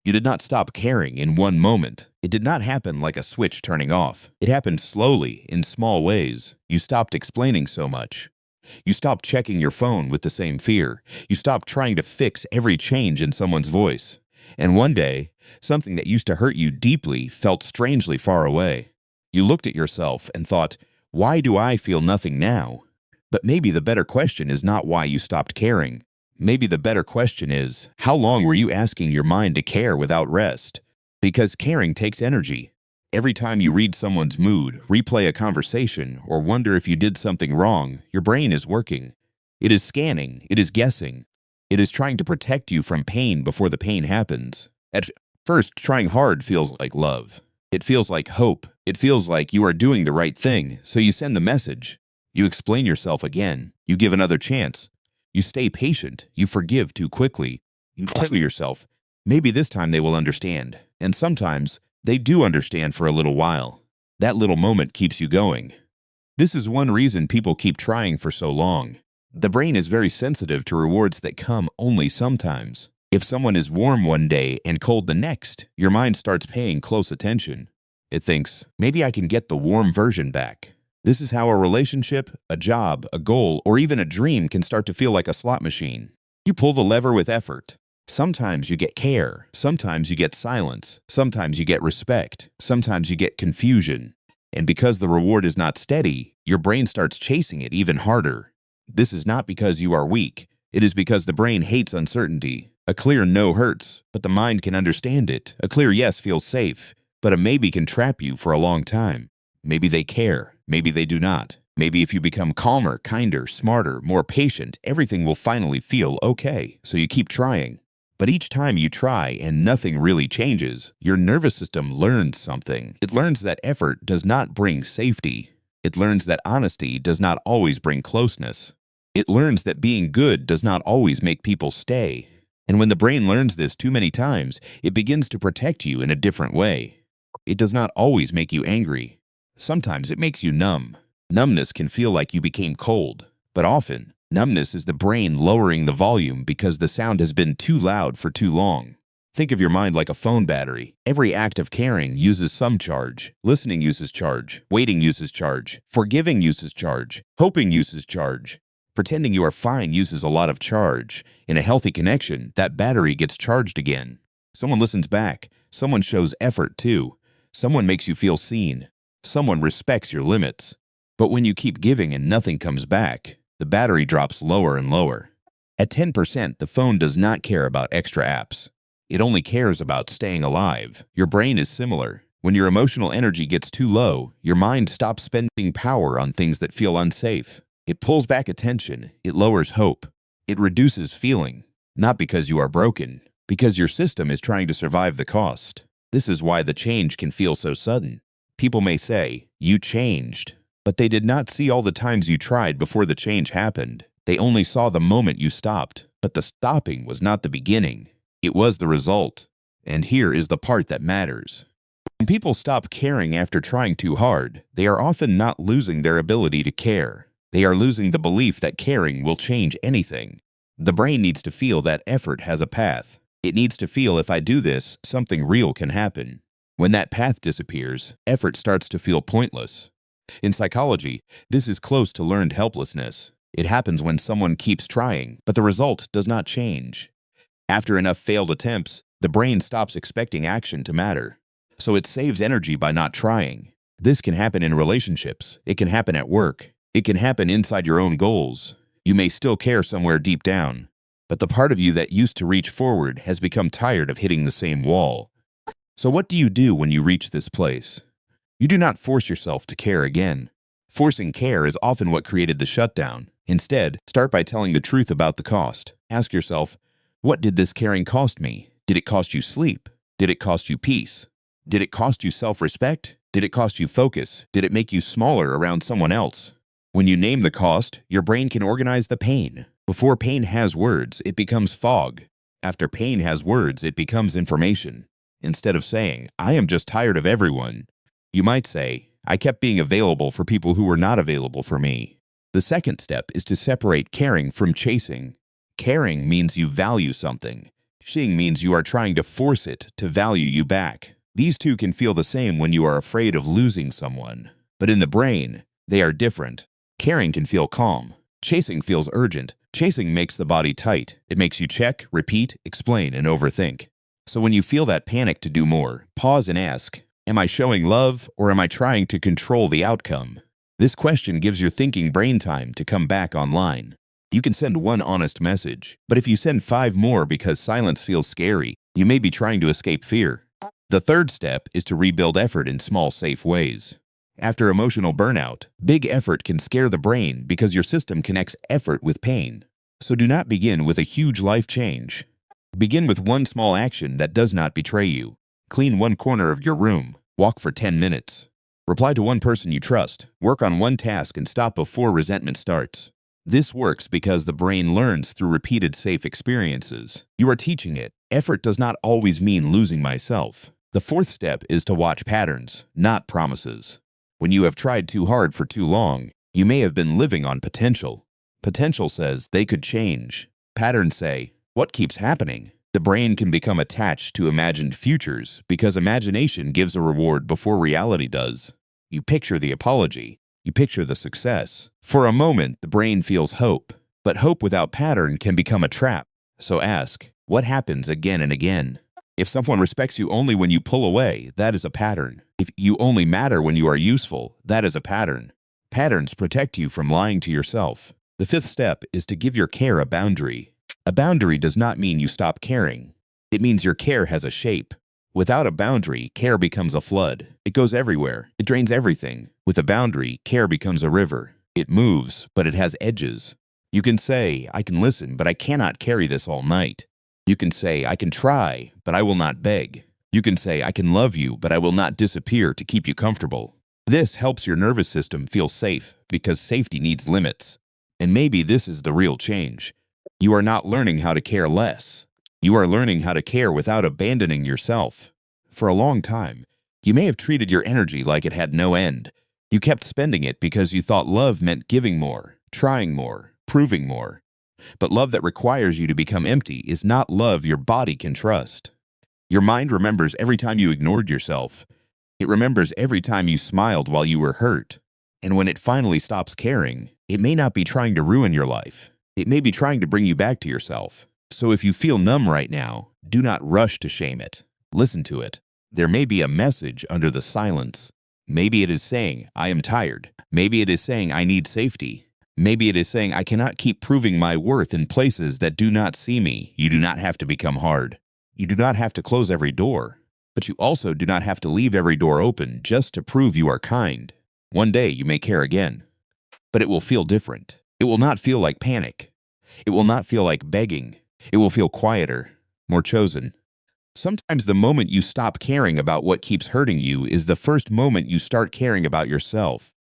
You did not stop caring in one moment. It did not happen like a switch turning off. It happened slowly, in small ways. You stopped explaining so much. You stopped checking your phone with the same fear. You stopped trying to fix every change in someone's voice. And one day, something that used to hurt you deeply felt strangely far away. You looked at yourself and thought, why do I feel nothing now? But maybe the better question is not why you stopped caring. Maybe the better question is, how long were you asking your mind to care without rest? Because caring takes energy. Every time you read someone's mood, replay a conversation, or wonder if you did something wrong, your brain is working. It is scanning, it is guessing. It is trying to protect you from pain before the pain happens. At first, trying hard feels like love. It feels like hope. It feels like you are doing the right thing, so you send the message. You explain yourself again. You give another chance. You stay patient. You forgive too quickly. You tell yourself, maybe this time they will understand. And sometimes, they do understand for a little while. That little moment keeps you going. This is one reason people keep trying for so long. The brain is very sensitive to rewards that come only sometimes. If someone is warm one day and cold the next, your mind starts paying close attention. It thinks, maybe I can get the warm version back. This is how a relationship, a job, a goal, or even a dream can start to feel like a slot machine. You pull the lever with effort. Sometimes you get care. Sometimes you get silence. Sometimes you get respect. Sometimes you get confusion. And because the reward is not steady, your brain starts chasing it even harder. This is not because you are weak. It is because the brain hates uncertainty. A clear no hurts, but the mind can understand it. A clear yes feels safe, but a maybe can trap you for a long time. Maybe they care. Maybe they do not. Maybe if you become calmer, kinder, smarter, more patient, everything will finally feel okay, so you keep trying. But each time you try and nothing really changes, your nervous system learns something. It learns that effort does not bring safety. It learns that honesty does not always bring closeness. It learns that being good does not always make people stay. And when the brain learns this too many times, it begins to protect you in a different way. It does not always make you angry. Sometimes it makes you numb. Numbness can feel like you became cold, but often, numbness is the brain lowering the volume because the sound has been too loud for too long. Think of your mind like a phone battery. Every act of caring uses some charge. Listening uses charge. Waiting uses charge. Forgiving uses charge. Hoping uses charge. Pretending you are fine uses a lot of charge. In a healthy connection, that battery gets charged again. Someone listens back. Someone shows effort too. Someone makes you feel seen. Someone respects your limits. But when you keep giving and nothing comes back, the battery drops lower and lower. At 10%, the phone does not care about extra apps. It only cares about staying alive. Your brain is similar. When your emotional energy gets too low, your mind stops spending power on things that feel unsafe. It pulls back attention. It lowers hope. It reduces feeling. Not because you are broken, because your system is trying to survive the cost. This is why the change can feel so sudden. People may say, you changed. But they did not see all the times you tried before the change happened. They only saw the moment you stopped. But the stopping was not the beginning. It was the result. And here is the part that matters. When people stop caring after trying too hard, they are often not losing their ability to care. They are losing the belief that caring will change anything. The brain needs to feel that effort has a path. It needs to feel if I do this, something real can happen. When that path disappears, effort starts to feel pointless. In psychology, this is close to learned helplessness. It happens when someone keeps trying, but the result does not change. After enough failed attempts, the brain stops expecting action to matter. So it saves energy by not trying. This can happen in relationships. It can happen at work. It can happen inside your own goals. You may still care somewhere deep down, but the part of you that used to reach forward has become tired of hitting the same wall. So what do you do when you reach this place? You do not force yourself to care again. Forcing care is often what created the shutdown. Instead, start by telling the truth about the cost. Ask yourself, what did this caring cost me? Did it cost you sleep? Did it cost you peace? Did it cost you self-respect? Did it cost you focus? Did it make you smaller around someone else? When you name the cost, your brain can organize the pain. Before pain has words, it becomes fog. After pain has words, it becomes information. Instead of saying, I am just tired of everyone, you might say, I kept being available for people who were not available for me. The second step is to separate caring from chasing. Caring means you value something. Seeing means you are trying to force it to value you back. These two can feel the same when you are afraid of losing someone. But in the brain, they are different. Caring can feel calm. Chasing feels urgent. Chasing makes the body tight. It makes you check, repeat, explain, and overthink. So when you feel that panic to do more, pause and ask, am I showing love or am I trying to control the outcome? This question gives your thinking brain time to come back online. You can send one honest message, but if you send 5 more because silence feels scary, you may be trying to escape fear. The third step is to rebuild effort in small, safe ways. After emotional burnout, big effort can scare the brain because your system connects effort with pain. So do not begin with a huge life change. Begin with one small action that does not betray you. Clean one corner of your room. Walk for 10 minutes. Reply to one person you trust. Work on one task and stop before resentment starts. This works because the brain learns through repeated safe experiences. You are teaching it. Effort does not always mean losing myself. The fourth step is to watch patterns, not promises. When you have tried too hard for too long, you may have been living on potential. Potential says they could change. Patterns say, what keeps happening? The brain can become attached to imagined futures because imagination gives a reward before reality does. You picture the apology. You picture the success. For a moment, the brain feels hope. But hope without pattern can become a trap. So ask, what happens again and again? If someone respects you only when you pull away, that is a pattern. If you only matter when you are useful, that is a pattern. Patterns protect you from lying to yourself. The fifth step is to give your care a boundary. A boundary does not mean you stop caring. It means your care has a shape. Without a boundary, care becomes a flood. It goes everywhere. It drains everything. With a boundary, care becomes a river. It moves, but it has edges. You can say, I can listen, but I cannot carry this all night. You can say, I can try, but I will not beg. You can say, I can love you, but I will not disappear to keep you comfortable. This helps your nervous system feel safe because safety needs limits. And maybe this is the real change. You are not learning how to care less. You are learning how to care without abandoning yourself. For a long time, you may have treated your energy like it had no end. You kept spending it because you thought love meant giving more, trying more, proving more. But love that requires you to become empty is not love your body can trust. Your mind remembers every time you ignored yourself. It remembers every time you smiled while you were hurt. And when it finally stops caring, it may not be trying to ruin your life. It may be trying to bring you back to yourself. So if you feel numb right now, do not rush to shame it. Listen to it. There may be a message under the silence. Maybe it is saying, I am tired. Maybe it is saying, I need safety. Maybe it is saying, I cannot keep proving my worth in places that do not see me. You do not have to become hard. You do not have to close every door. But you also do not have to leave every door open just to prove you are kind. One day you may care again. But it will feel different. It will not feel like panic. It will not feel like begging. It will feel quieter, more chosen. Sometimes the moment you stop caring about what keeps hurting you is the first moment you start caring about yourself.